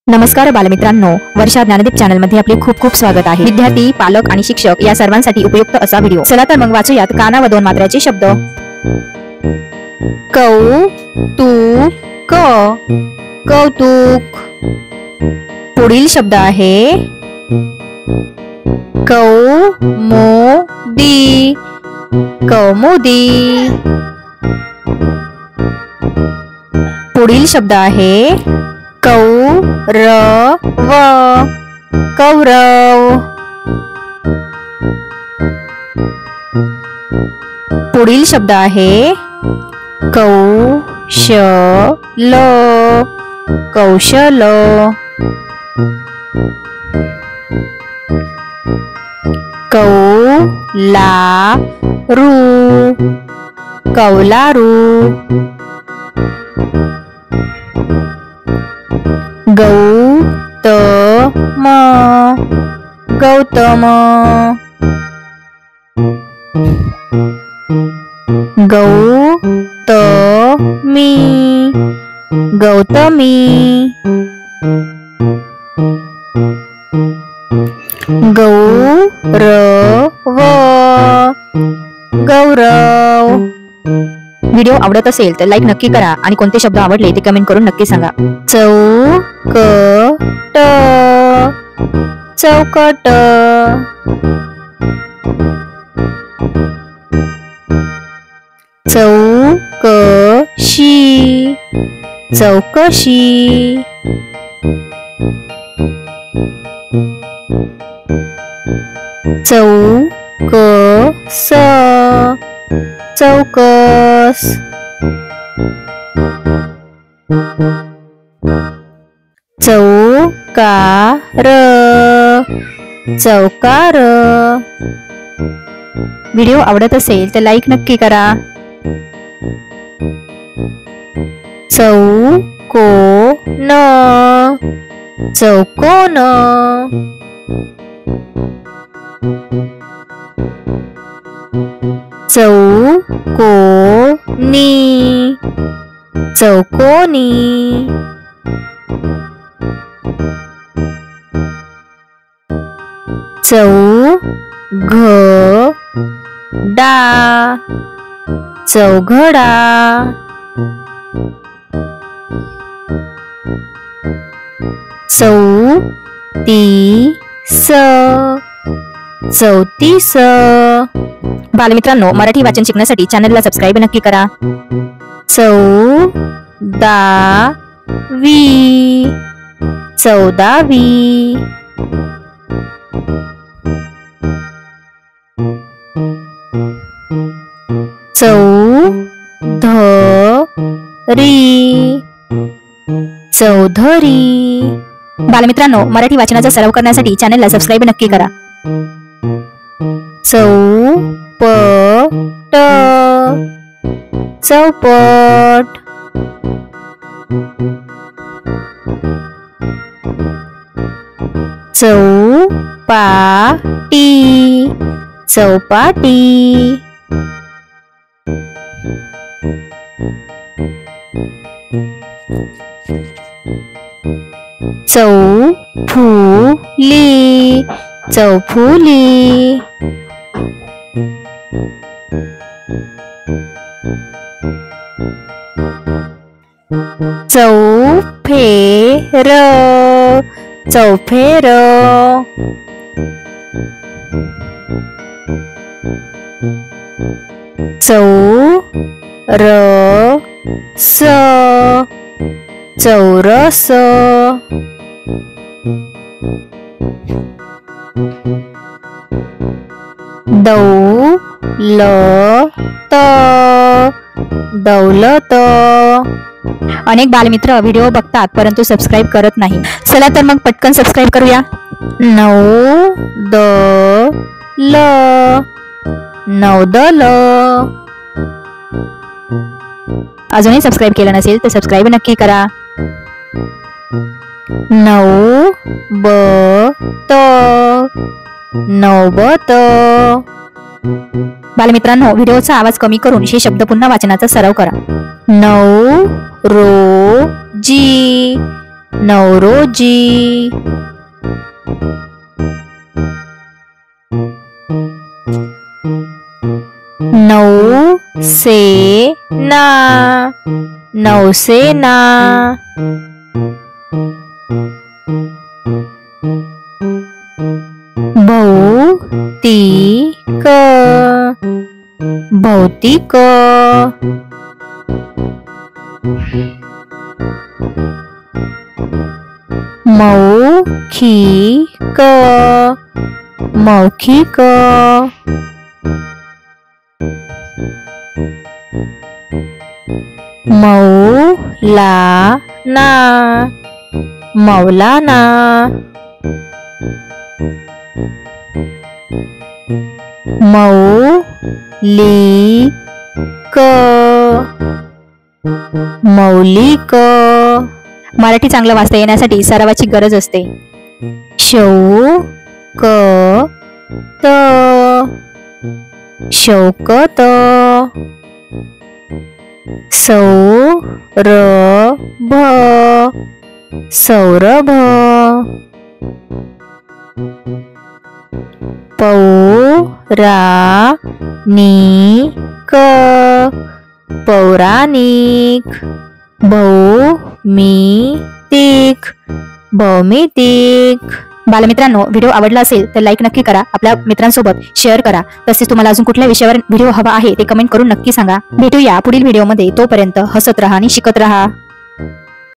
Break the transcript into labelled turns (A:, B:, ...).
A: नमस्कार बालमित्रांनो, वर्षा ज्ञानदीप चॅनल मध्ये आपले खूप खूप स्वागत आहे। विद्यार्थी, पालक आणि शिक्षक या सर्वांसाठी उपयुक्त असा व्हिडिओ। चला तर मग वाचूयात काना व दोन मात्राचे शब्द। कौतुक, कौतुक। पुढील शब्द आहे कौमुदी, कौमुदी। पुढील शब्द आहे कौरव, कौरव। पुढील शब्द आहे कौशल, कौशल। कौलारू, कौलारू। गौतम, गौतम। गौतमी, गौतमी। गौरव, गौरव। व्हिडिओ आवडत असेल तर लाईक नक्की करा आणि कोणते शब्द आवडले ते कमेंट करून नक्की सांगा। चौकट, चौकट। चौकशी, चौकशी। चौकस, चौकस। चौकार, चौकार। व्हिडिओ आवडत असेल तर लाईक नक्की करा। चौकोन, चौकोन। चौकोनी, चौकोनी। चौघडा, चौघडा। चौतीस, चौतीस। बालमित्रांनो, मराठी वाचन शिकण्यासाठी चॅनलला सबस्क्राईब नक्की करा। चौदावी, चौदावी। चौधरी, चौधरी। बालमित्रांनो, मराठी वाचनाचा सराव करण्यासाठी चॅनलला सबस्क्राईब नक्की करा। चौपट, चौपट। चौपाटी, चौपाटी। चौफुली, चौफुली। चौफेर, चौफेर। चौरस, चौरस। दौलत, दौलत। अनेक बालमित्र व्हिडिओ बघतात परंतु सबस्क्राईब करत नाही। चला तर मग पटकन सबस्क्राईब करूया। नौदल, नौदल। अजूनही सबस्क्राईब केलं नसेल तर सबस्क्राईब नक्की करा। नौबत, नौबत। बालमित्रांनो, व्हिडिओचा आवाज कमी करून हे शब्द पुन्हा वाचनाचा सराव करा। नौरोजी, नवरोजी, नौसेना, नौसेना, भौतिक, भौतिक, मौखिक, मौखिक, मौलाना, मौलाना, मौलिक, मौलिक. मराठी चांगलं वाचता येण्यासाठी सरावाची गरज असते. शौकत, शौकत, सौरभ, सौरभ, पौराणिक, पौराणिक, भौमितिक, भौमितिक. बालमित्रांनो, व्हिडिओ आवडला असेल तर लाईक नक्की करा, आपल्या मित्रांसोबत शेअर करा. तसेच तुम्हाला अजून कुठल्या विषयावर व्हिडिओ हवा आहे ते कमेंट करून नक्की सांगा. भेटूया पुढील व्हिडिओमध्ये. तोपर्यंत हसत राहा आणि शिकत राहा.